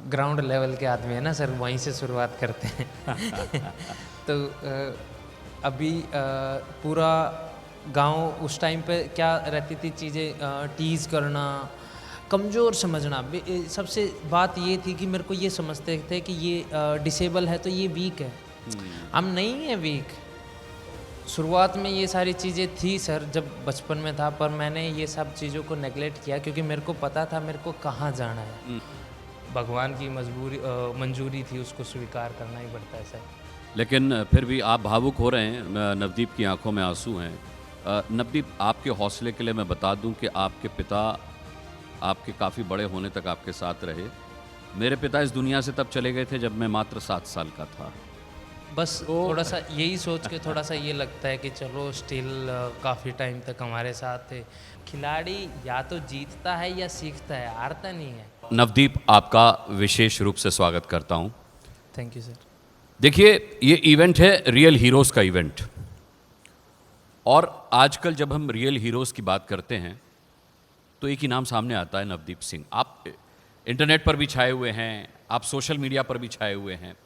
Ground level के आदमी है ना सर, वहीं से शुरुआत करते हैं। तो अभी पूरा गांव उस टाइम पे क्या रहती थी चीज़ें, टीज़ करना, कमज़ोर समझना। सबसे बात ये थी कि मेरे को ये समझते थे कि ये डिसेबल है तो ये वीक है। हम नहीं है वीक। शुरुआत में ये सारी चीज़ें थी सर जब बचपन में था, पर मैंने ये सब चीज़ों को नेगलेक्ट किया क्योंकि मेरे को पता था मेरे को कहाँ जाना है। भगवान की मंजूरी थी, उसको स्वीकार करना ही पड़ता है सर। लेकिन फिर भी आप भावुक हो रहे हैं, नवदीप की आंखों में आंसू हैं। नवदीप, आपके हौसले के लिए मैं बता दूं कि आपके पिता आपके काफ़ी बड़े होने तक आपके साथ रहे। मेरे पिता इस दुनिया से तब चले गए थे जब मैं मात्र 7 साल का था। बस थोड़ा सा यही सोच के थोड़ा सा ये लगता है कि चलो स्टिल काफ़ी टाइम तक हमारे साथ थे। खिलाड़ी या तो जीतता है या सीखता है, हारता नहीं है। नवदीप, आपका विशेष रूप से स्वागत करता हूं। Thank you sir. देखिए, ये इवेंट है रियल हीरोज़ का इवेंट, और आजकल जब हम रियल हीरोज़ की बात करते हैं तो एक ही नाम सामने आता है, नवदीप सिंह। आप इंटरनेट पर भी छाए हुए हैं, आप सोशल मीडिया पर भी छाए हुए हैं।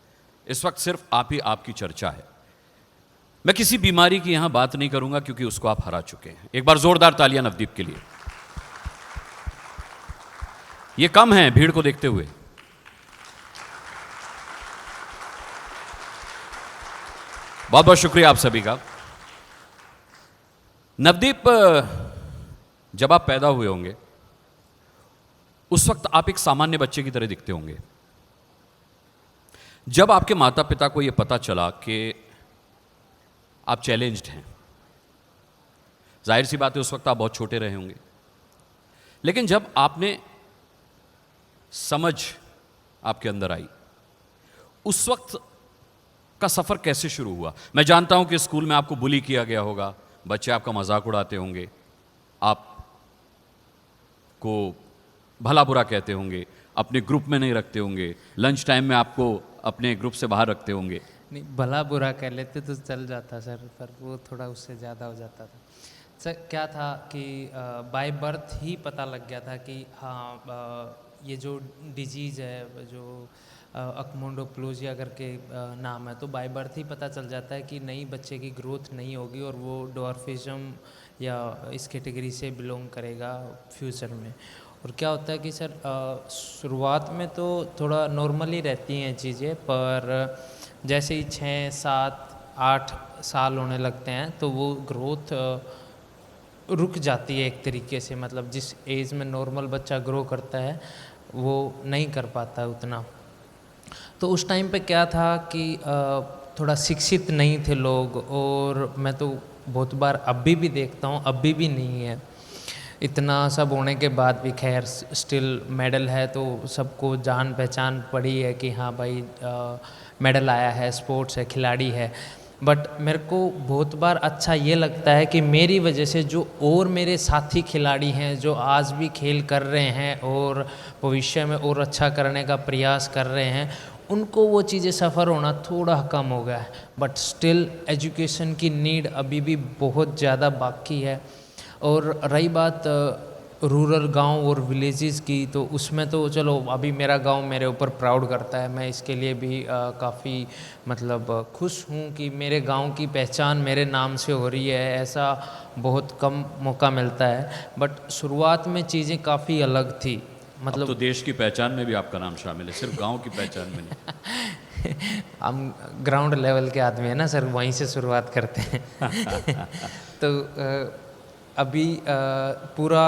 इस वक्त सिर्फ आप ही आपकी चर्चा है। मैं किसी बीमारी की यहां बात नहीं करूंगा क्योंकि उसको आप हरा चुके हैं। एक बार जोरदार तालियां नवदीप के लिए। ये कम है भीड़ को देखते हुए। बहुत बहुत शुक्रिया आप सभी का। नवदीप, जब आप पैदा हुए होंगे उस वक्त आप एक सामान्य बच्चे की तरह दिखते होंगे। जब आपके माता पिता को यह पता चला कि आप चैलेंज्ड हैं, जाहिर सी बात है उस वक्त आप बहुत छोटे रहे होंगे, लेकिन जब आपने समझ आपके अंदर आई, उस वक्त का सफर कैसे शुरू हुआ? मैं जानता हूं कि स्कूल में आपको बुली किया गया होगा, बच्चे आपका मजाक उड़ाते होंगे, आपको भला बुरा कहते होंगे, अपने ग्रुप में नहीं रखते होंगे, लंच टाइम में आपको अपने ग्रुप से बाहर रखते होंगे। नहीं, भला बुरा कह लेते तो चल जाता सर, पर वो थोड़ा उससे ज़्यादा हो जाता था सर। क्या था कि बाय बर्थ ही पता लग गया था कि हाँ, ये जो डिजीज़ है, जो अकमोंडोप्लोजिया करके नाम है, तो बाय बर्थ ही पता चल जाता है कि नई बच्चे की ग्रोथ नहीं होगी और वो डॉर्फिज्म या इस कैटेगरी से बिलोंग करेगा फ्यूचर में। और क्या होता है कि सर शुरुआत में तो थोड़ा नॉर्मली रहती हैं चीज़ें, पर जैसे ही 6, 7, 8 साल होने लगते हैं तो वो ग्रोथ रुक जाती है एक तरीके से। मतलब जिस एज में नॉर्मल बच्चा ग्रो करता है वो नहीं कर पाता उतना। तो उस टाइम पे क्या था कि थोड़ा शिक्षित नहीं थे लोग, और मैं तो बहुत बार अभी भी देखता हूँ, अभी भी नहीं है। इतना सब होने के बाद भी खैर स्टिल मेडल है तो सबको जान पहचान पड़ी है कि हाँ भाई मेडल आया है, स्पोर्ट्स है, खिलाड़ी है। बट मेरे को बहुत बार अच्छा ये लगता है कि मेरी वजह से जो और मेरे साथी खिलाड़ी हैं जो आज भी खेल कर रहे हैं और भविष्य में और अच्छा करने का प्रयास कर रहे हैं, उनको वो चीज़ें सफ़र होना थोड़ा कम हो गया है। बट स्टिल एजुकेशन की नीड अभी भी बहुत ज़्यादा बाकी है। और रही बात रूरल गांव और विलेजेस की, तो उसमें तो चलो अभी मेरा गांव मेरे ऊपर प्राउड करता है। मैं इसके लिए भी काफ़ी मतलब खुश हूँ कि मेरे गांव की पहचान मेरे नाम से हो रही है। ऐसा बहुत कम मौका मिलता है, बट शुरुआत में चीज़ें काफ़ी अलग थी। मतलब तो देश की पहचान में भी आपका नाम शामिल है, सिर्फ गांव की पहचान में नहीं। हम ग्राउंड लेवल के आदमी है ना सर, वहीं से शुरुआत करते हैं। तो अभी पूरा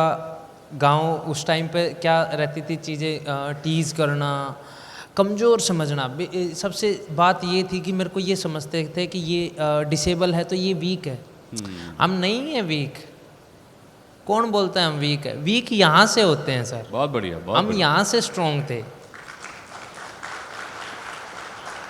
गांव उस टाइम पे क्या रहती थी चीज़ें, टीज़ करना, कमज़ोर समझना। सबसे बात ये थी कि मेरे को ये समझते थे कि ये डिसेबल है तो ये वीक है। हम नहीं है वीक। कौन बोलता है हम वीक है? वीक यहाँ से होते हैं सर। बहुत बढ़िया, बहुत हम बढ़िया। यहाँ से स्ट्रोंग थे।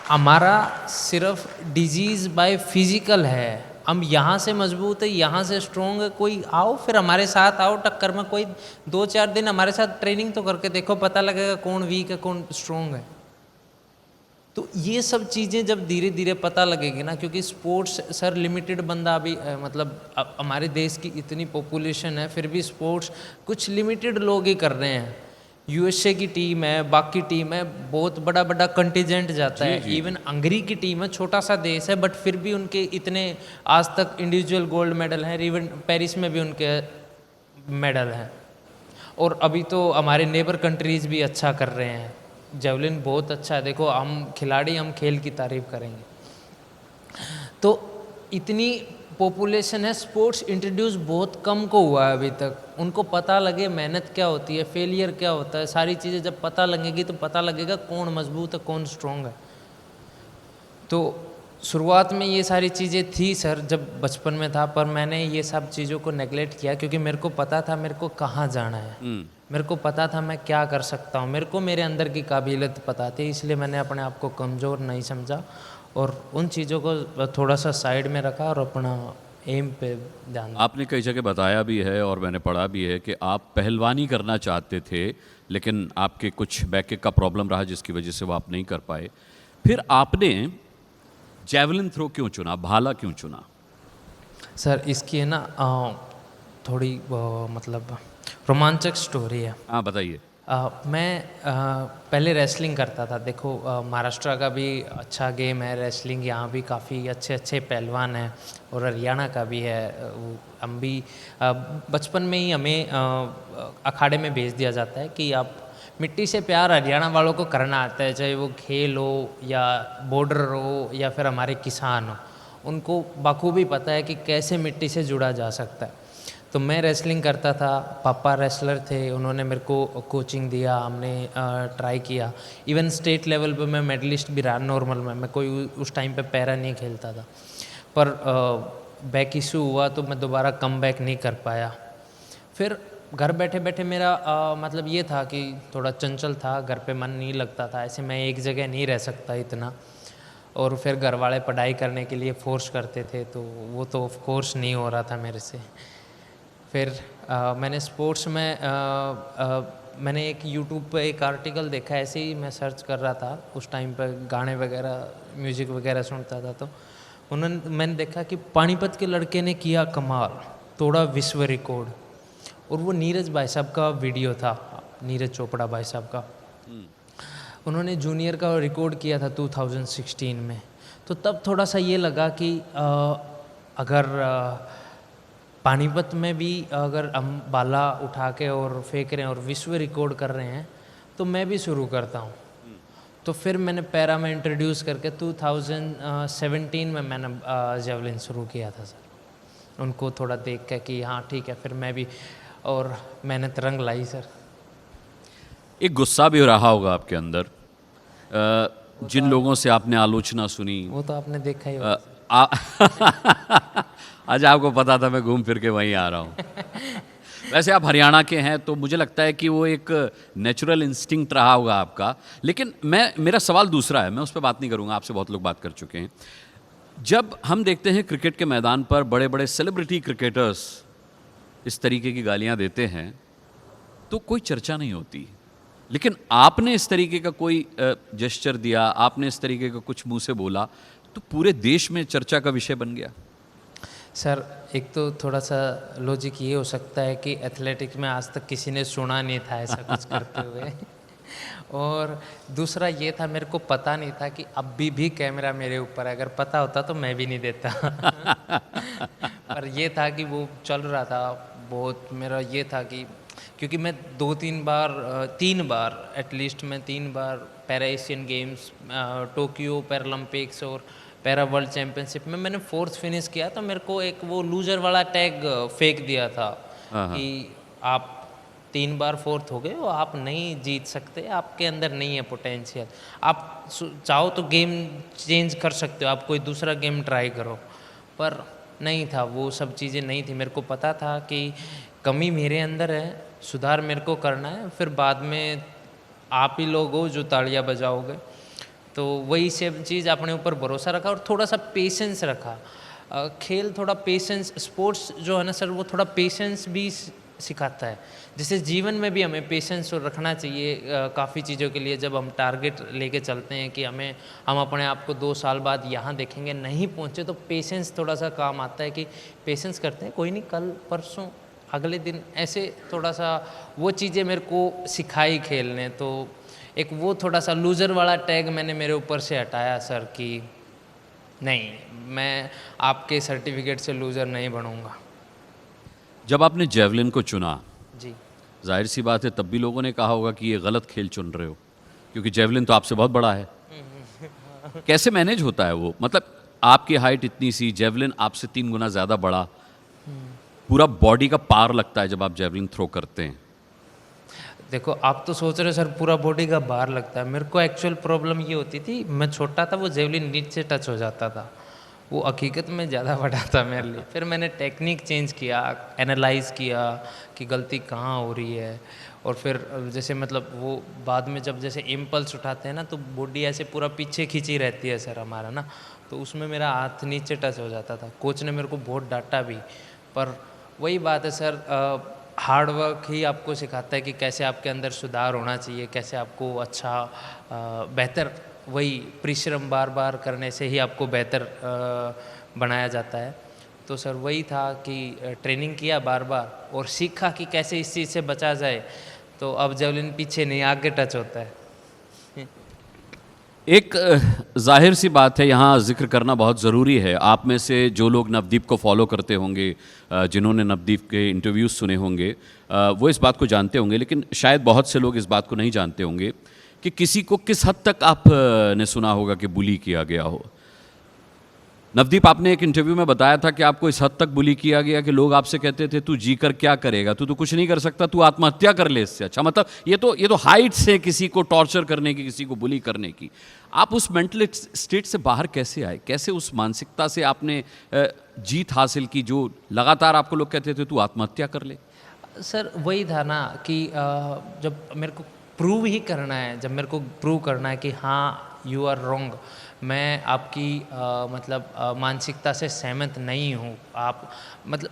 हमारा सिर्फ डिजीज़ बाय फिजिकल है। हम यहाँ से मजबूत है, यहाँ से स्ट्रोंग है। कोई आओ फिर हमारे साथ आओ टक्कर में, कोई 2-4 दिन हमारे साथ ट्रेनिंग तो करके देखो, पता लगेगा कौन वीक है कौन स्ट्रोंग है। तो ये सब चीज़ें जब धीरे धीरे पता लगेगी ना, क्योंकि स्पोर्ट्स सर लिमिटेड बंदा अभी मतलब हमारे देश की इतनी पॉपुलेशन है फिर भी स्पोर्ट्स कुछ लिमिटेड लोग ही कर रहे हैं। यूएसए की टीम है, बाकी टीम है, बहुत बड़ा बड़ा कंटिजेंट जाता है। जी। इवन हंगरी की टीम है, छोटा सा देश है, बट फिर भी उनके इतने आज तक इंडिविजुअल गोल्ड मेडल हैं। इवन पेरिस में भी उनके मेडल हैं। और अभी तो हमारे नेबर कंट्रीज़ भी अच्छा कर रहे हैं। जेवलिन बहुत अच्छा है, देखो हम खिलाड़ी, हम खेल की तारीफ करेंगे। तो इतनी पॉपुलेशन है, स्पोर्ट्स इंट्रोड्यूस बहुत कम को हुआ है अभी तक। उनको पता लगे मेहनत क्या होती है, फेलियर क्या होता है, सारी चीज़ें जब पता लगेगी तो पता लगेगा कौन मजबूत है, कौन स्ट्रॉन्ग है। तो शुरुआत में ये सारी चीज़ें थी सर, जब बचपन में था, पर मैंने ये सब चीज़ों को नेगलेक्ट किया क्योंकि मेरे को पता था मेरे को कहाँ जाना है। मेरे को पता था मैं क्या कर सकता हूँ, मेरे को मेरे अंदर की काबिलियत पता थी, इसलिए मैंने अपने आप को कमज़ोर नहीं समझा और उन चीज़ों को थोड़ा सा साइड में रखा और अपना एम पे ध्यान दिया। आपने कई जगह बताया भी है और मैंने पढ़ा भी है कि आप पहलवानी करना चाहते थे, लेकिन आपके कुछ बैक का प्रॉब्लम रहा जिसकी वजह से वो आप नहीं कर पाए। फिर आपने जैवलिन थ्रो क्यों चुना, भाला क्यों चुना? सर इसकी है ना थोड़ी मतलब रोमांचक स्टोरी है। हाँ बताइए। मैं पहले रेसलिंग करता था। देखो महाराष्ट्र का भी अच्छा गेम है रेसलिंग, यहाँ भी काफ़ी अच्छे अच्छे पहलवान हैं और हरियाणा का भी है। हम भी बचपन में ही हमें अखाड़े में भेज दिया जाता है कि आप मिट्टी से प्यार हरियाणा वालों को करना आता है, चाहे वो खेल हो या बॉर्डर हो या फिर हमारे किसान हो, उनको बखूबी पता है कि कैसे मिट्टी से जुड़ा जा सकता है। तो मैं रेसलिंग करता था, पापा रेसलर थे, उन्होंने मेरे को कोचिंग दिया, हमने ट्राई किया। इवन स्टेट लेवल पे मैं मेडलिस्ट भी रहा नॉर्मल में। मैं कोई उस टाइम पे पैरा नहीं खेलता था, पर बैक इशू हुआ तो मैं दोबारा कम बैक नहीं कर पाया। फिर घर बैठे बैठे मेरा मतलब ये था कि थोड़ा चंचल था, घर पे मन नहीं लगता था, ऐसे मैं एक जगह नहीं रह सकता इतना। और फिर घर वाले पढ़ाई करने के लिए फोर्स करते थे, तो वो तो ऑफ कोर्स नहीं हो रहा था मेरे से। फिर मैंने स्पोर्ट्स में मैंने एक यूट्यूब पे एक आर्टिकल देखा, ऐसे ही मैं सर्च कर रहा था उस टाइम पर, गाने वगैरह म्यूज़िक वगैरह सुनता था, तो मैंने देखा कि पानीपत के लड़के ने किया कमाल, तोड़ा विश्व रिकॉर्ड। और वो नीरज भाई साहब का वीडियो था, नीरज चोपड़ा भाई साहब का। उन्होंने जूनियर का रिकॉर्ड किया था 2016 में। तो तब थोड़ा सा ये लगा कि अगर पानीपत में भी अगर हम भाला उठा के और फेंक रहे हैं और विश्व रिकॉर्ड कर रहे हैं, तो मैं भी शुरू करता हूँ। तो फिर मैंने पैरा में इंट्रोड्यूस करके 2017 में मैंने जेवलिन शुरू किया था सर। उनको थोड़ा देख के कि हाँ ठीक है, फिर मैं भी, और मेहनत रंग लाई सर। एक गुस्सा भी रहा होगा आपके अंदर, जिन लोगों से आपने आलोचना सुनी। वो तो आपने देखा ही होगा। आज आपको पता था मैं घूम फिर के वहीं आ रहा हूँ। वैसे आप हरियाणा के हैं तो मुझे लगता है कि वो एक नेचुरल इंस्टिंक्ट रहा होगा आपका। लेकिन मेरा सवाल दूसरा है, मैं उस पर बात नहीं करूँगा, आपसे बहुत लोग बात कर चुके हैं। जब हम देखते हैं क्रिकेट के मैदान पर बड़े बड़े सेलिब्रिटी क्रिकेटर्स इस तरीके की गालियाँ देते हैं तो कोई चर्चा नहीं होती, लेकिन आपने इस तरीके का कोई जेस्चर दिया, आपने इस तरीके का कुछ मुंह से बोला तो पूरे देश में चर्चा का विषय बन गया। सर एक तो थोड़ा सा लॉजिक ये हो सकता है कि एथलेटिक्स में आज तक किसी ने सुना नहीं था ऐसा कुछ करते हुए। और दूसरा ये था, मेरे को पता नहीं था कि अभी भी कैमरा मेरे ऊपर है, अगर पता होता तो मैं भी नहीं देता। पर ये था कि वो चल रहा था बहुत। मेरा ये था कि क्योंकि मैं 3 बार एटलीस्ट मैं 3 बार para Asian games, Tokyo Paralympics और पैरा वर्ल्ड चैम्पियनशिप में मैंने 4th फिनिश किया, तो मेरे को एक वो लूजर वाला टैग फेंक दिया था कि आप 3 बार 4th हो गए हो, आप नहीं जीत सकते, आपके अंदर नहीं है पोटेंशियल, आप चाहो तो गेम चेंज कर सकते हो, आप कोई दूसरा गेम ट्राई करो। पर नहीं था, वो सब चीज़ें नहीं थी। मेरे को पता था कि कमी मेरे अंदर है, सुधार मेरे को करना है, फिर बाद में आप ही लोग हो जो तालियां बजाओगे। तो वही सब चीज़ अपने ऊपर भरोसा रखा और थोड़ा सा पेशेंस रखा। खेल थोड़ा पेशेंस, स्पोर्ट्स जो है ना सर, वो थोड़ा पेशेंस भी सिखाता है। जैसे जीवन में भी हमें पेशेंस रखना चाहिए काफ़ी चीज़ों के लिए। जब हम टारगेट लेके चलते हैं कि हम अपने आप को 2 साल बाद यहाँ देखेंगे, नहीं पहुँचे, तो पेशेंस थोड़ा सा काम आता है कि पेशेंस करते हैं, कोई नहीं, कल परसों अगले दिन ऐसे थोड़ा सा वो चीज़ें मेरे को सिखाई खेलने, तो एक वो थोड़ा सा लूज़र वाला टैग मैंने मेरे ऊपर से हटाया सर कि नहीं, मैं आपके सर्टिफिकेट से लूज़र नहीं बनूंगा। जब आपने जेवलिन को चुना, जी। जाहिर सी बात है तब भी लोगों ने कहा होगा कि ये गलत खेल चुन रहे हो, क्योंकि जेवलिन तो आपसे बहुत बड़ा है। कैसे मैनेज होता है वो? मतलब आपकी हाइट इतनी सी, जेवलिन आपसे 3 गुना ज़्यादा बड़ा, पूरा बॉडी का पार लगता है जब आप जेवलिन थ्रो करते हैं। देखो, आप तो सोच रहे हो सर पूरा बॉडी का भार लगता है, मेरे को एक्चुअल प्रॉब्लम ये होती थी, मैं छोटा था वो जेवलिन नीचे टच हो जाता था, वो हकीकत में ज़्यादा बड़ा था मेरे लिए। फिर मैंने टेक्निक चेंज किया, एनालाइज किया कि गलती कहाँ हो रही है, और फिर जैसे मतलब वो बाद में जब जैसे इम्पल्स उठाते हैं ना, तो बॉडी ऐसे पूरा पीछे खींची रहती है सर हमारा ना, तो उसमें मेरा हाथ नीचे टच हो जाता था। कोच ने मेरे को बहुत डांटा भी, पर वही बात है सर, हार्ड वर्क ही आपको सिखाता है कि कैसे आपके अंदर सुधार होना चाहिए, कैसे आपको अच्छा बेहतर, वही परिश्रम बार बार करने से ही आपको बेहतर बनाया जाता है। तो सर वही था कि ट्रेनिंग किया बार बार और सीखा कि कैसे इस चीज़ से बचा जाए, तो अब जेवलिन पीछे नहीं आगे टच होता है। एक जाहिर सी बात है, यहाँ जिक्र करना बहुत ज़रूरी है। आप में से जो लोग नवदीप को फॉलो करते होंगे, जिन्होंने नवदीप के इंटरव्यूज़ सुने होंगे, वो इस बात को जानते होंगे, लेकिन शायद बहुत से लोग इस बात को नहीं जानते होंगे कि किसी को किस हद तक आपने सुना होगा कि बुली किया गया हो। नवदीप, आपने एक इंटरव्यू में बताया था कि आपको इस हद तक बुली किया गया कि लोग आपसे कहते थे तू जी कर क्या करेगा, तू तो कुछ नहीं कर सकता, तू आत्महत्या कर ले इससे अच्छा। मतलब ये तो हाइट्स है किसी को टॉर्चर करने की, किसी को बुली करने की। आप उस मेंटल स्टेट से बाहर कैसे आए? कैसे उस मानसिकता से आपने जीत हासिल की जो लगातार आपको लोग कहते थे तू आत्महत्या कर ले? सर वही था ना कि जब मेरे को प्रूव ही करना है, जब मेरे को प्रूव करना है कि हाँ यू आर रॉन्ग, मैं आपकी मतलब मानसिकता से सहमत नहीं हूँ, आप मतलब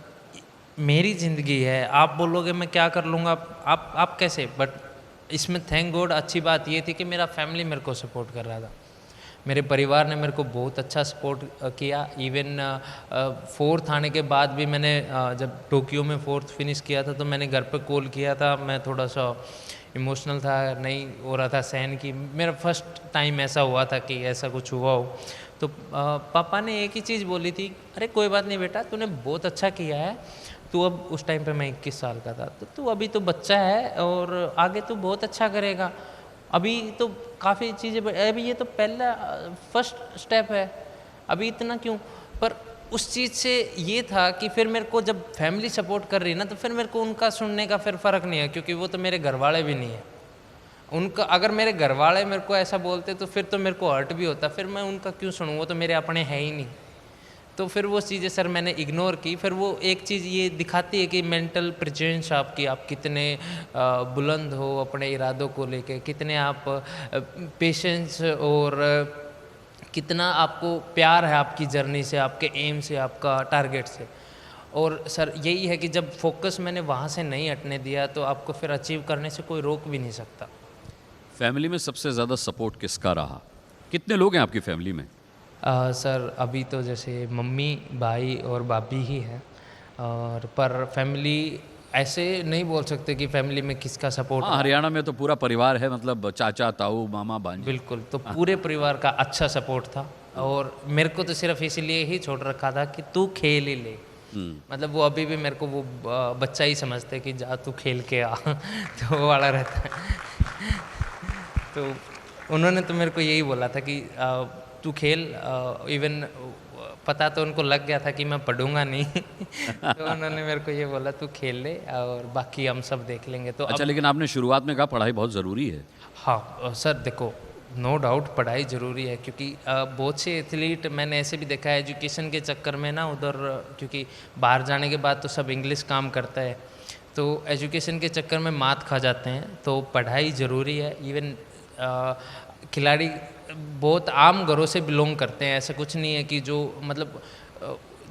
मेरी ज़िंदगी है, आप बोलोगे मैं क्या कर लूँगा, आप कैसे। बट इसमें थैंक गॉड अच्छी बात ये थी कि मेरा फैमिली मेरे को सपोर्ट कर रहा था, मेरे परिवार ने मेरे को बहुत अच्छा सपोर्ट किया। इवन 4th आने के बाद भी मैंने जब टोक्यो में 4th फिनिश किया था तो मैंने घर पे कॉल किया था, मैं थोड़ा सा इमोशनल था, नहीं हो रहा था सहन की। मेरा फर्स्ट टाइम ऐसा हुआ था कि ऐसा कुछ हुआ हो, तो पापा ने एक ही चीज़ बोली थी, अरे कोई बात नहीं बेटा, तूने बहुत अच्छा किया है, तू अब, उस टाइम पे मैं 21 साल का था, तो तू अभी तो बच्चा है और आगे तू बहुत अच्छा करेगा, अभी तो काफ़ी चीज़ें, अभी ये तो पहला फर्स्ट स्टेप है, अभी इतना क्यों। पर उस चीज़ से ये था कि फिर मेरे को जब फैमिली सपोर्ट कर रही ना, तो फिर मेरे को उनका सुनने का फिर फ़र्क नहीं है, क्योंकि वो तो मेरे घर वाले भी नहीं है। उनका अगर मेरे घर वाले मेरे को ऐसा बोलते तो फिर तो मेरे को हर्ट भी होता, फिर मैं उनका क्यों सुनूँ, वो तो मेरे अपने हैं ही नहीं। तो फिर वो चीज़ें सर मैंने इग्नोर की। फिर वो एक चीज़ ये दिखाती है कि मेंटल प्रेजेंस आपकी, आप कितने बुलंद हो अपने इरादों को लेके, कितने आप पेशेंस और कितना आपको प्यार है आपकी जर्नी से, आपके एम से, आपका टारगेट से। और सर यही है कि जब फोकस मैंने वहाँ से नहीं हटने दिया तो आपको फिर अचीव करने से कोई रोक भी नहीं सकता। फैमिली में सबसे ज़्यादा सपोर्ट किसका रहा? कितने लोग हैं आपकी फैमिली में? सर अभी तो जैसे मम्मी, भाई और भाभी ही हैं, और पर फैमिली ऐसे नहीं बोल सकते कि फैमिली में किसका सपोर्ट। हाँ, हरियाणा में तो पूरा परिवार है, मतलब चाचा, ताऊ, मामा, भांजे। बिल्कुल, तो पूरे परिवार का अच्छा सपोर्ट था, और मेरे को तो सिर्फ इसीलिए ही छोड़ रखा था कि तू खेल ही ले। मतलब वो अभी भी मेरे को वो बच्चा ही समझते कि जा तू खेल के आ तो वो वाला रहता है तो उन्होंने तो मेरे को यही बोला था कि तू खेल। इवन पता तो उनको लग गया था कि मैं पढ़ूंगा नहीं तो उन्होंने मेरे को ये बोला तू खेल ले और बाकी हम सब देख लेंगे। तो अच्छा, लेकिन आपने शुरुआत में कहा पढ़ाई बहुत ज़रूरी है। हाँ सर, देखो नो डाउट पढ़ाई ज़रूरी है, क्योंकि बहुत से एथलीट मैंने ऐसे भी देखा है एजुकेशन के चक्कर में ना उधर, क्योंकि बाहर जाने के बाद तो सब इंग्लिश काम करता है, तो एजुकेशन के चक्कर में मात खा जाते हैं। तो पढ़ाई ज़रूरी है। इवन खिलाड़ी बहुत आम घरों से बिलोंग करते हैं, ऐसा कुछ नहीं है कि जो मतलब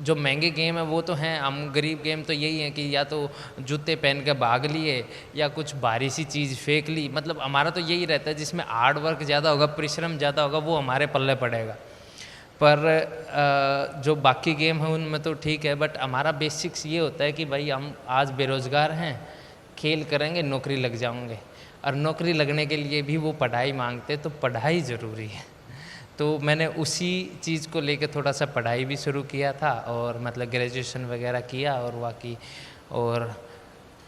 जो महंगे गेम है वो तो हैं, हम गरीब गेम तो यही है कि या तो जूते पहन के भाग लिए या कुछ भारी सी चीज़ फेंक ली। मतलब हमारा तो यही रहता है जिसमें हार्ड वर्क ज़्यादा होगा, परिश्रम ज़्यादा होगा, वो हमारे पल्ले पड़ेगा। पर जो बाकी गेम है उनमें तो ठीक है, बट हमारा बेसिक्स ये होता है कि भाई हम आज बेरोज़गार हैं, खेल करेंगे नौकरी लग जाऊंगे, और नौकरी लगने के लिए भी वो पढ़ाई मांगते, तो पढ़ाई ज़रूरी है। तो मैंने उसी चीज़ को लेके थोड़ा सा पढ़ाई भी शुरू किया था, और मतलब ग्रेजुएशन वगैरह किया, और बाकी और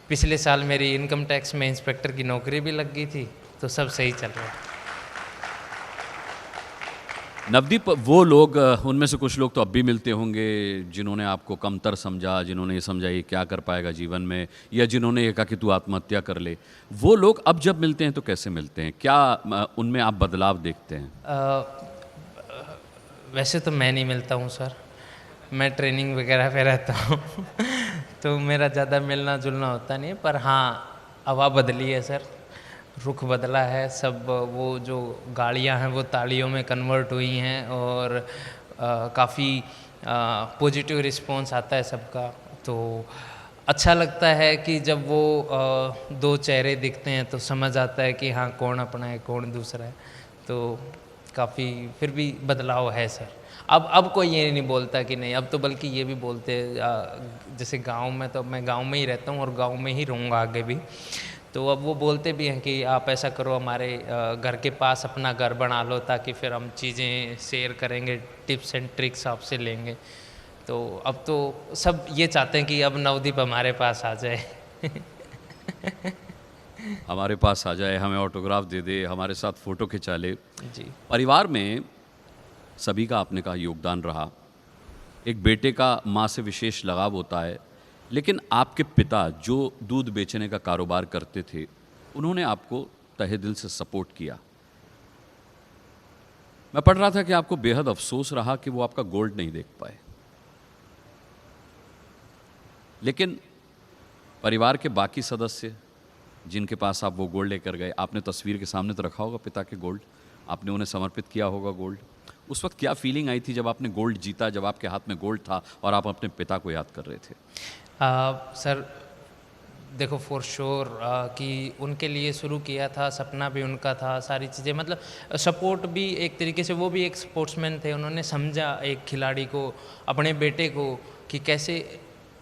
पिछले साल मेरी इनकम टैक्स में इंस्पेक्टर की नौकरी भी लग गई थी, तो सब सही चल रहा है। नवदीप, वो लोग उनमें से कुछ लोग तो अब भी मिलते होंगे जिन्होंने आपको कमतर समझा, जिन्होंने ये समझा ये क्या कर पाएगा जीवन में, या जिन्होंने ये कहा कि तू आत्महत्या कर ले। वो लोग अब जब मिलते हैं तो कैसे मिलते हैं? क्या उनमें आप बदलाव देखते हैं? वैसे तो मैं नहीं मिलता हूँ सर, मैं ट्रेनिंग वगैरह पे रहता हूँ तो मेरा ज़्यादा मिलना जुलना होता नहीं है, पर हाँ हवा बदली है सर, रुख बदला है। सब वो जो गाड़ियाँ हैं वो तालियों में कन्वर्ट हुई हैं, और काफ़ी पॉजिटिव रिस्पॉन्स आता है सबका। तो अच्छा लगता है कि जब वो दो चेहरे दिखते हैं तो समझ आता है कि हाँ कौन अपना है कौन दूसरा है। तो काफ़ी फिर भी बदलाव है सर। अब कोई ये नहीं बोलता कि नहीं, अब तो बल्कि ये भी बोलते हैं, जैसे गांव में, तो मैं गांव में ही रहता हूँ और गांव में ही रहूँगा आगे भी, तो अब वो बोलते भी हैं कि आप ऐसा करो, हमारे घर के पास अपना घर बना लो, ताकि फिर हम चीज़ें शेयर करेंगे, टिप्स एंड ट्रिक्स आपसे लेंगे। तो अब तो सब ये चाहते हैं कि अब नवदीप हमारे पास आ जाए हमारे पास आ जाए, हमें ऑटोग्राफ दे दे, हमारे साथ फ़ोटो खिंचा ले। जी। परिवार में सभी का आपने कहा योगदान रहा। एक बेटे का माँ से विशेष लगाव होता है, लेकिन आपके पिता जो दूध बेचने का कारोबार करते थे, उन्होंने आपको तहे दिल से सपोर्ट किया। मैं पढ़ रहा था कि आपको बेहद अफसोस रहा कि वो आपका गोल्ड नहीं देख पाए, लेकिन परिवार के बाकी सदस्य जिनके पास आप वो गोल्ड लेकर गए, आपने तस्वीर के सामने तो रखा होगा पिता के गोल्ड, आपने उन्हें समर्पित किया होगा गोल्ड। उस वक्त क्या फीलिंग आई थी जब आपने गोल्ड जीता, जब आपके हाथ में गोल्ड था और आप अपने पिता को याद कर रहे थे? सर देखो, फॉर श्योर कि उनके लिए शुरू किया था, सपना भी उनका था, सारी चीज़ें, मतलब सपोर्ट भी एक तरीके से, वो भी एक स्पोर्ट्समैन थे, उन्होंने समझा एक खिलाड़ी को, अपने बेटे को, कि कैसे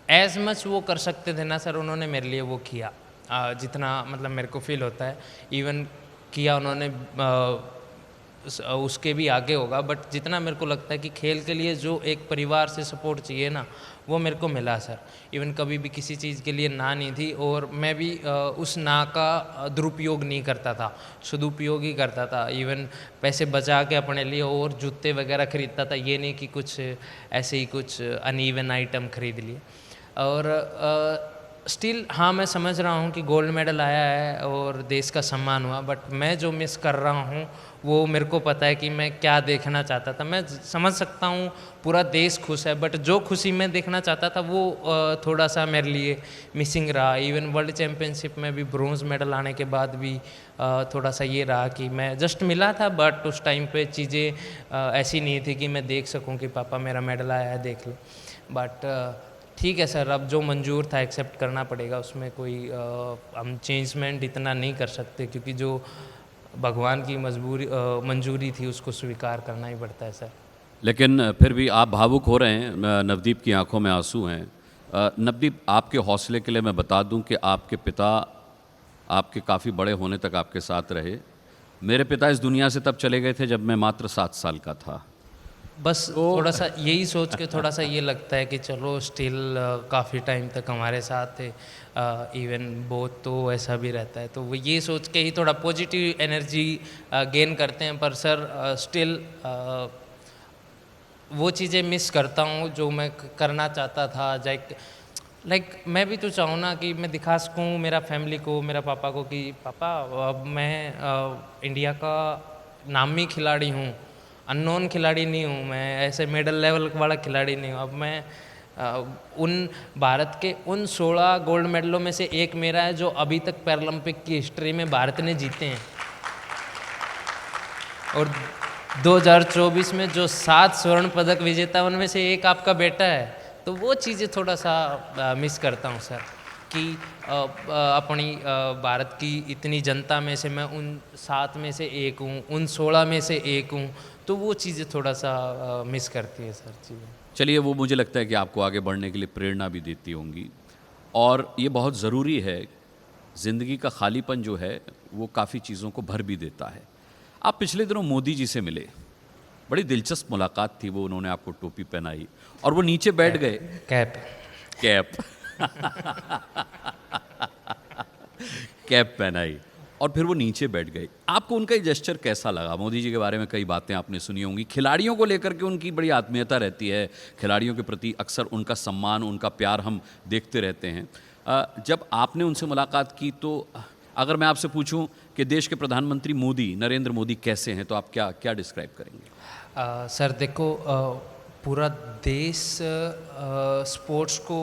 एज मच वो कर सकते थे ना सर, उन्होंने मेरे लिए वो किया। जितना मतलब मेरे को फील होता है, इवन किया उन्होंने उसके भी आगे होगा, बट जितना मेरे को लगता है कि खेल के लिए जो एक परिवार से सपोर्ट चाहिए ना, वो मेरे को मिला सर। इवन कभी भी किसी चीज़ के लिए ना नहीं थी, और मैं भी उस ना का दुरुपयोग नहीं करता था, सदुपयोग ही करता था। इवन पैसे बचा के अपने लिए और जूते वगैरह खरीदता था, ये नहीं कि कुछ ऐसे ही कुछ अनइवन आइटम खरीद लिए। और स्टिल हाँ, मैं समझ रहा हूँ कि गोल्ड मेडल आया है और देश का सम्मान हुआ, बट मैं जो मिस कर रहा हूँ वो मेरे को पता है कि मैं क्या देखना चाहता था। मैं समझ सकता हूँ पूरा देश खुश है, बट जो खुशी मैं देखना चाहता था वो थोड़ा सा मेरे लिए मिसिंग रहा। इवन वर्ल्ड चैम्पियनशिप में भी ब्रोंज़ मेडल आने के बाद भी थोड़ा सा ये रहा कि मैं जस्ट मिला था, बट उस टाइम पे चीज़ें ऐसी नहीं थी कि मैं देख सकूँ कि पापा मेरा मेडल आया है, देख लो। बट ठीक है सर, अब जो मंजूर था एक्सेप्ट करना पड़ेगा, उसमें कोई हम चेंजमेंट इतना नहीं कर सकते, क्योंकि जो भगवान की मंजूरी थी उसको स्वीकार करना ही पड़ता है सर। लेकिन फिर भी आप भावुक हो रहे हैं, नवदीप की आंखों में आंसू हैं। नवदीप, आपके हौसले के लिए मैं बता दूं कि आपके पिता आपके काफ़ी बड़े होने तक आपके साथ रहे। मेरे पिता इस दुनिया से तब चले गए थे जब मैं मात्र 7 साल का था। बस थोड़ा सा यही सोच के थोड़ा सा ये लगता है कि चलो स्टिल काफ़ी टाइम तक हमारे साथ थे। इवन बहुत तो ऐसा भी रहता है, तो वो ये सोच के ही थोड़ा पॉजिटिव एनर्जी गेन करते हैं। पर सर स्टिल वो चीज़ें मिस करता हूँ जो मैं करना चाहता था। लाइक मैं भी तो चाहूँ ना कि मैं दिखा सकूँ मेरा फैमिली को, मेरा पापा को, कि पापा अब मैं इंडिया का नामी खिलाड़ी हूँ, अननोन खिलाड़ी नहीं हूँ, मैं ऐसे मेडल लेवल वाला खिलाड़ी नहीं हूँ। अब मैं उन भारत के उन 16 गोल्ड मेडलों में से एक मेरा है जो अभी तक पैरालंपिक की हिस्ट्री में भारत ने जीते हैं, और 2024 में जो 7 स्वर्ण पदक विजेता उनमें से एक आपका बेटा है। तो वो चीज़ें थोड़ा सा मिस करता हूँ सर, कि अपनी भारत की इतनी जनता में से मैं उन 7 में से एक हूँ, उन 16 में से एक हूँ, तो वो चीज़ें थोड़ा सा मिस करती है सर चीज़ें। चलिए, वो मुझे लगता है कि आपको आगे बढ़ने के लिए प्रेरणा भी देती होंगी, और ये बहुत ज़रूरी है। ज़िंदगी का खालीपन जो है वो काफ़ी चीज़ों को भर भी देता है। आप पिछले दिनों मोदी जी से मिले, बड़ी दिलचस्प मुलाकात थी वो, उन्होंने आपको टोपी पहनाई और वो नीचे बैठ गए। कैप। कैप कैप पहनाई और फिर वो नीचे बैठ गए। आपको उनका ये जेस्चर कैसा लगा? मोदी जी के बारे में कई बातें आपने सुनी होंगी, खिलाड़ियों को लेकर के उनकी बड़ी आत्मीयता रहती है, खिलाड़ियों के प्रति अक्सर उनका सम्मान, उनका प्यार हम देखते रहते हैं। जब आपने उनसे मुलाकात की तो अगर मैं आपसे पूछूं कि देश के प्रधानमंत्री मोदी, नरेंद्र मोदी कैसे हैं, तो आप क्या क्या डिस्क्राइब करेंगे? सर देखो, पूरा देश स्पोर्ट्स को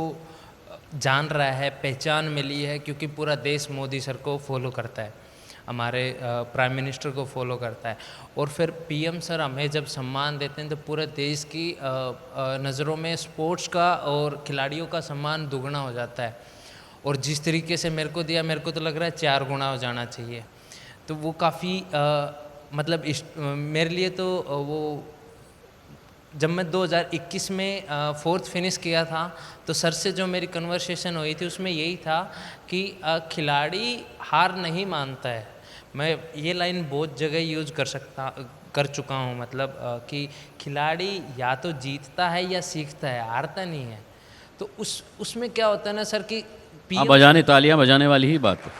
जान रहा है, पहचान मिली है, क्योंकि पूरा देश मोदी सर को फॉलो करता है, हमारे प्राइम मिनिस्टर को फॉलो करता है। और फिर पीएम सर हमें जब सम्मान देते हैं तो पूरे देश की नज़रों में स्पोर्ट्स का और खिलाड़ियों का सम्मान दुगना हो जाता है। और जिस तरीके से मेरे को दिया, मेरे को तो लग रहा है 4 गुना हो जाना चाहिए। तो वो काफ़ी मतलब मेरे लिए तो वो, जब मैं 2021 में 4th फिनिश किया था तो सर से जो मेरी कन्वर्सेशन हुई थी उसमें यही था कि खिलाड़ी हार नहीं मानता है। मैं ये लाइन बहुत जगह यूज कर चुका हूँ, मतलब कि खिलाड़ी या तो जीतता है या सीखता है, हारता नहीं है। तो उसमें क्या होता है ना सर कि हाँ, बजाने तालियां बजाने वाली ही बात है।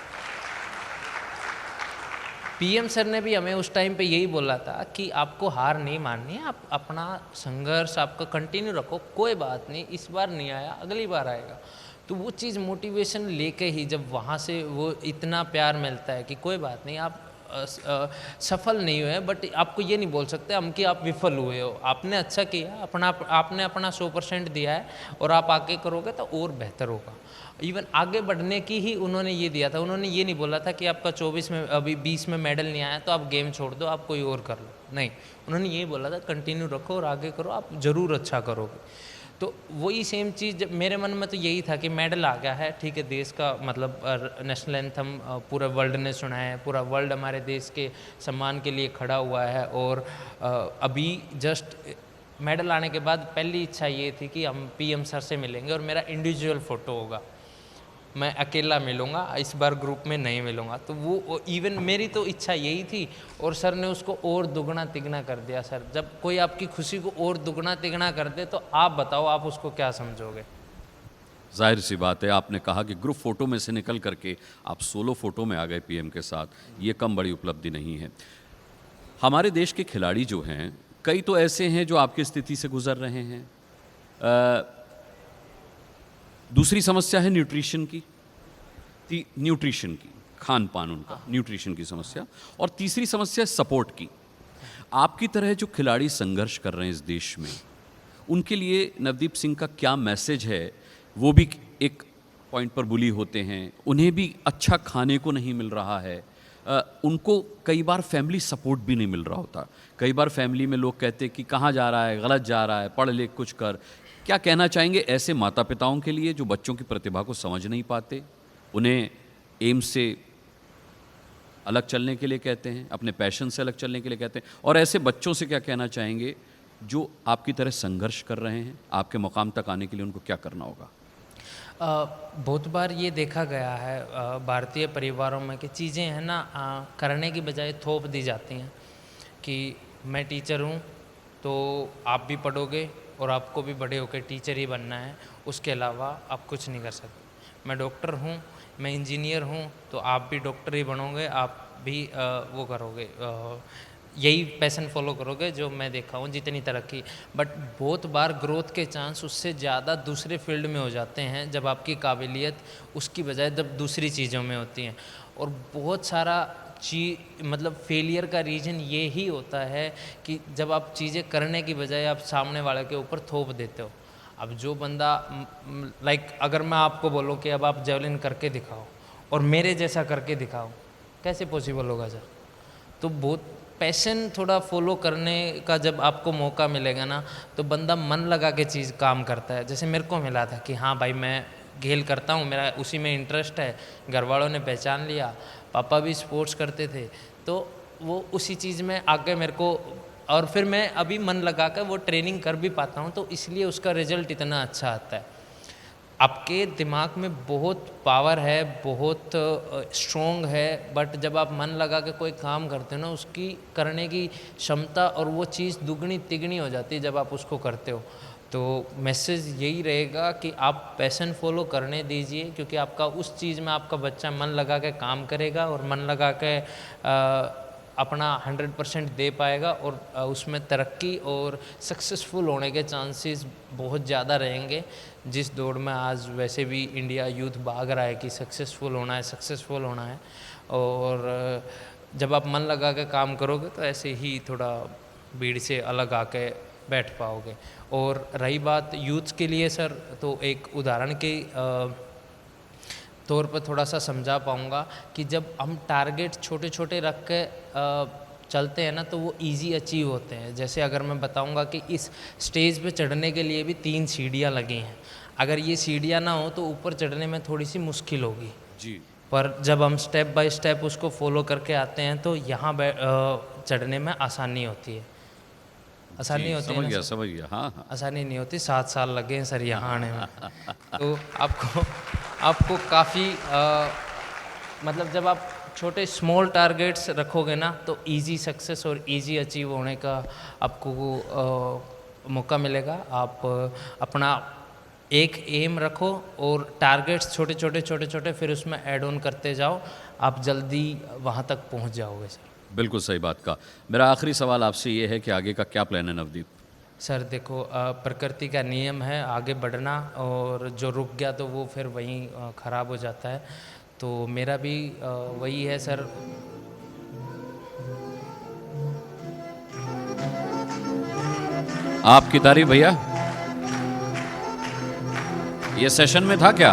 पीएम सर ने भी हमें उस टाइम पे यही बोला था कि आपको हार नहीं माननी है, आप अपना संघर्ष आपका कंटिन्यू रखो, कोई बात नहीं, इस बार नहीं आया अगली बार आएगा। तो वो चीज़ मोटिवेशन लेके ही जब वहाँ से वो इतना प्यार मिलता है कि कोई बात नहीं, आप सफल नहीं हुए, बट आपको ये नहीं बोल सकते हम कि आप विफल हुए हो, आपने अच्छा किया, आपने अपना 100% दिया है और आप आगे करोगे तो और बेहतर होगा। इवन आगे बढ़ने की ही उन्होंने ये दिया था, उन्होंने ये नहीं बोला था कि आपका 24 में अभी 20 में मेडल नहीं आया तो आप गेम छोड़ दो, आप कोई और कर लो, नहीं, उन्होंने ये बोला था कंटिन्यू रखो और आगे करो, आप ज़रूर अच्छा करोगे। तो वही सेम चीज़ मेरे मन में तो यही था कि मेडल आ गया है, ठीक है, देश का मतलब नेशनल एंथम पूरा वर्ल्ड ने सुना है, पूरा वर्ल्ड हमारे देश के सम्मान के लिए खड़ा हुआ है। और अभी जस्ट मेडल आने के बाद पहली इच्छा ये थी कि हम पीएम सर से मिलेंगे और मेरा इंडिविजुअल फ़ोटो होगा, मैं अकेला मिलूँगा, इस बार ग्रुप में नहीं मिलूँगा। तो वो इवन मेरी तो इच्छा यही थी और सर ने उसको और दुगना तिगना कर दिया। सर जब कोई आपकी खुशी को और दुगना तिगना कर दे तो आप बताओ आप उसको क्या समझोगे? जाहिर सी बात है, आपने कहा कि ग्रुप फोटो में से निकल करके आप सोलो फोटो में आ गए पीएम के साथ, ये कम बड़ी उपलब्धि नहीं है। हमारे देश के खिलाड़ी जो हैं, कई तो ऐसे हैं जो आपकी स्थिति से गुजर रहे हैं। दूसरी समस्या है न्यूट्रिशन की, खान पान उनका, न्यूट्रिशन की समस्या। और तीसरी समस्या है सपोर्ट की। आपकी तरह जो खिलाड़ी संघर्ष कर रहे हैं इस देश में, उनके लिए नवदीप सिंह का क्या मैसेज है? वो भी एक पॉइंट पर बुली होते हैं, उन्हें भी अच्छा खाने को नहीं मिल रहा है, उनको कई बार फैमिली सपोर्ट भी नहीं मिल रहा होता। कई बार फैमिली में लोग कहते हैं कि कहाँ जा रहा है, गलत जा रहा है, पढ़ लिख कुछ कर। क्या कहना चाहेंगे ऐसे माता पिताओं के लिए जो बच्चों की प्रतिभा को समझ नहीं पाते, उन्हें एम से अलग चलने के लिए कहते हैं, अपने पैशन से अलग चलने के लिए कहते हैं, और ऐसे बच्चों से क्या कहना चाहेंगे जो आपकी तरह संघर्ष कर रहे हैं? आपके मुकाम तक आने के लिए उनको क्या करना होगा? बहुत बार ये देखा गया है भारतीय परिवारों में कि चीज़ें हैं ना, करने की बजाय थोप दी जाती हैं कि मैं टीचर हूँ तो आप भी पढ़ोगे और आपको भी बड़े होकर टीचर ही बनना है, उसके अलावा आप कुछ नहीं कर सकते। मैं डॉक्टर हूँ, मैं इंजीनियर हूँ तो आप भी डॉक्टर ही बनोगे, आप भी वो करोगे, यही पैशन फॉलो करोगे जो मैं देखा हूँ जितनी तरक्की। बट बहुत बार ग्रोथ के चांस उससे ज़्यादा दूसरे फील्ड में हो जाते हैं जब आपकी काबिलियत उसकी बजाय जब दूसरी चीज़ों में होती हैं। और बहुत सारा मतलब फेलियर का रीज़न ये ही होता है कि जब आप चीज़ें करने की बजाय आप सामने वाले के ऊपर थोप देते हो। अब जो बंदा लाइक अगर मैं आपको बोलूँ कि अब आप जेवलिन करके दिखाओ और मेरे जैसा करके दिखाओ, कैसे पॉसिबल होगा सर? तो बहुत पैशन थोड़ा फॉलो करने का जब आपको मौका मिलेगा ना तो बंदा मन लगा के चीज़ काम करता है। जैसे मेरे को मिला था कि हाँ भाई मैं खेल करता हूँ, मेरा उसी में इंटरेस्ट है, घर वालों ने पहचान लिया, पापा भी स्पोर्ट्स करते थे, तो वो उसी चीज़ में आगे मेरे को, और फिर मैं अभी मन लगा कर वो ट्रेनिंग कर भी पाता हूँ, तो इसलिए उसका रिजल्ट इतना अच्छा आता है। आपके दिमाग में बहुत पावर है, बहुत स्ट्रॉन्ग है, बट जब आप मन लगा के कोई काम करते हो ना, उसकी करने की क्षमता और वो चीज़ दुगनी तिगनी हो जाती है जब आप उसको करते हो। तो मैसेज यही रहेगा कि आप पैशन फॉलो करने दीजिए, क्योंकि आपका उस चीज़ में आपका बच्चा मन लगा के काम करेगा और मन लगा के अपना 100% दे पाएगा, और उसमें तरक्की और सक्सेसफुल होने के चांसेस बहुत ज़्यादा रहेंगे। जिस दौड़ में आज वैसे भी इंडिया यूथ भाग रहा है कि सक्सेसफुल होना है, सक्सेसफुल होना है, और जब आप मन लगा के काम करोगे तो ऐसे ही थोड़ा भीड़ से अलग आके बैठ पाओगे। और रही बात यूथ के लिए सर, तो एक उदाहरण के तौर पर थोड़ा सा समझा पाऊँगा कि जब हम टारगेट छोटे छोटे रख के चलते हैं ना, तो वो इजी अचीव होते हैं। जैसे अगर मैं बताऊँगा कि इस स्टेज पे चढ़ने के लिए भी 3 सीढ़ियाँ लगी हैं, अगर ये सीढ़ियाँ ना हो तो ऊपर चढ़ने में थोड़ी सी मुश्किल होगी जी। पर जब हम स्टेप बाय स्टेप उसको फॉलो करके आते हैं तो यहाँ चढ़ने में आसानी होती है। आसानी होती है ना? समझ गया, हाँ हाँ। आसानी नहीं होती, 7 साल लगे हैं सर यहाँ आने में। तो आपको काफ़ी मतलब जब आप छोटे स्मॉल टारगेट्स रखोगे ना, तो इजी सक्सेस और इजी अचीव होने का आपको मौका मिलेगा। आप अपना एक एम रखो और टारगेट्स छोटे छोटे फिर उसमें ऐड ऑन करते जाओ, आप जल्दी वहाँ तक पहुँच जाओगे सर। बिल्कुल सही बात का। मेरा आखिरी सवाल आपसे ये है कि आगे का क्या प्लान है नवदीप? सर देखो, प्रकृति का नियम है आगे बढ़ना, और जो रुक गया तो वो फिर वहीं ख़राब हो जाता है। तो मेरा भी वही है सर। आपकी तारीफ भैया, ये सेशन में था क्या?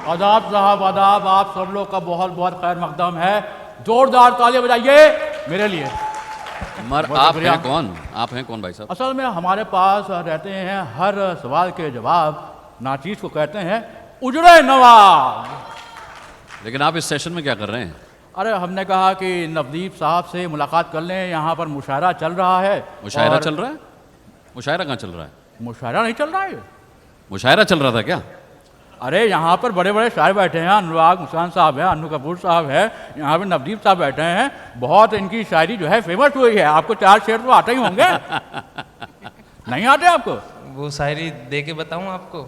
आदाब साहब, आदाब। आप सब लोग का बहुत बहुत खैर मकदम है। जोरदार तालियां बजाइए मेरे लिए। मर बहुत आप शुक्रिया। हैं कौन? आप हैं कौन भाई साहब? असल में हमारे पास रहते हैं हर सवाल के जवाब, नाचीज को कहते हैं उजड़े नवाब। लेकिन आप इस सेशन में क्या कर रहे हैं? अरे हमने कहा कि नवदीप साहब से मुलाकात कर लें, यहाँ पर मुशायरा चल रहा है। मुशायरा और चल रहा है? मुशायरा कहाँ चल रहा है? मुशायरा नहीं चल रहा है। मुशायरा चल रहा था क्या? अरे यहाँ पर बड़े बड़े शायर बैठे हैं, अनुराग मुस्कान साहब हैं, अन्नू कपूर साहब है, यहाँ पे नवदीप साहब बैठे हैं। बहुत इनकी शायरी जो है फेमस हुई है। आपको 4 शेर तो आते ही होंगे। नहीं आते आपको? वो शायरी दे के बताऊँ आपको?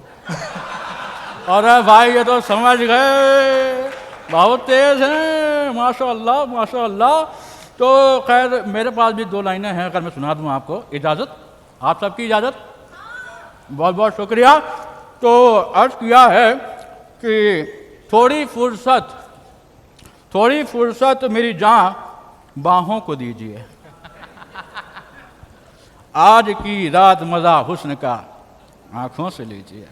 अरे भाई ये तो समझ गए, बहुत तेज हैं, माशाअल्लाह माशाअल्लाह। तो खैर मेरे पास भी 2 लाइनें हैं, अगर मैं सुना दूँ आपको। इजाज़त? आप सबकी इजाज़त? बहुत बहुत शुक्रिया। तो अर्ज़ किया है कि थोड़ी फुर्सत मेरी जान बाहों को दीजिए, आज की रात मज़ा हुस्न का आँखों से लीजिए।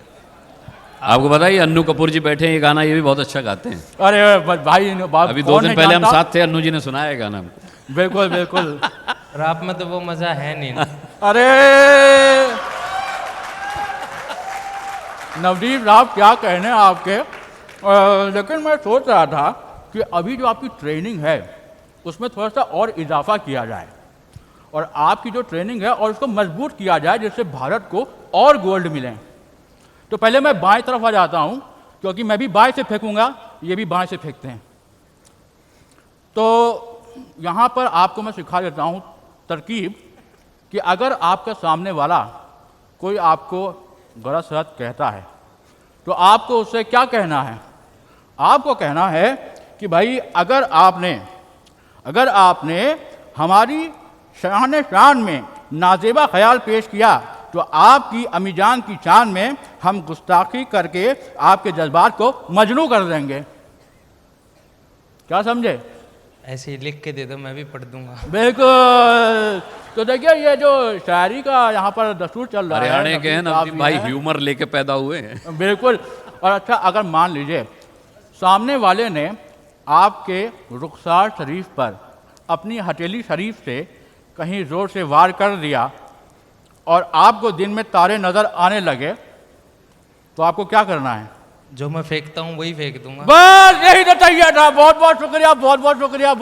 आपको पता है ये अन्नू कपूर जी बैठे हैं, ये गाना ये भी बहुत अच्छा गाते हैं। अरे भाई अभी 2 दिन पहले हम साथ थे, अन्नू जी ने सुनाया है गाना हमको। बिल्कुल बिल्कुल। रात में तो वो मज़ा है नहीं ना। अरे नवदीप साहब क्या कहने आपके। लेकिन मैं सोच रहा था कि अभी जो आपकी ट्रेनिंग है उसमें थोड़ा सा और इजाफा किया जाए, और आपकी जो ट्रेनिंग है और उसको मजबूत किया जाए, जिससे भारत को और गोल्ड मिले। तो पहले मैं बाएं तरफ आ जाता हूं, क्योंकि मैं भी बाएं से फेंकूंगा, ये भी बाएं से फेंकते हैं। तो यहाँ पर आपको मैं सिखा देता हूँ तरकीब कि अगर आपका सामने वाला कोई आपको गलत सलत कहता है तो आपको उससे क्या कहना है। आपको कहना है कि भाई अगर आपने हमारी शान शान में नाजेबा ख्याल पेश किया तो आपकी अमीजान की चांद में हम गुस्ताखी करके आपके जज्बात को मजनू कर देंगे। क्या समझे? ऐसे ही लिख के दे दो, मैं भी पढ़ दूंगा। बिल्कुल। तो देखिए ये जो शायरी का यहाँ पर दस्तूर चल रहा है, हरियाणा के हैं नवदीप भाई, है। ह्यूमर लेके पैदा हुए हैं। बिल्कुल। और अच्छा, अगर मान लीजिए सामने वाले ने आपके रुखसार शरीफ पर अपनी हथेली शरीफ से कहीं जोर से वार कर दिया और आपको दिन में तारे नज़र आने लगे, तो आपको क्या करना है? जो मैं फेंकता हूँ वही फेंक दूंगा। बस यही तो चाहिए था। बहुत बहुत शुक्रिया, बहुत बहुत शुक्रिया।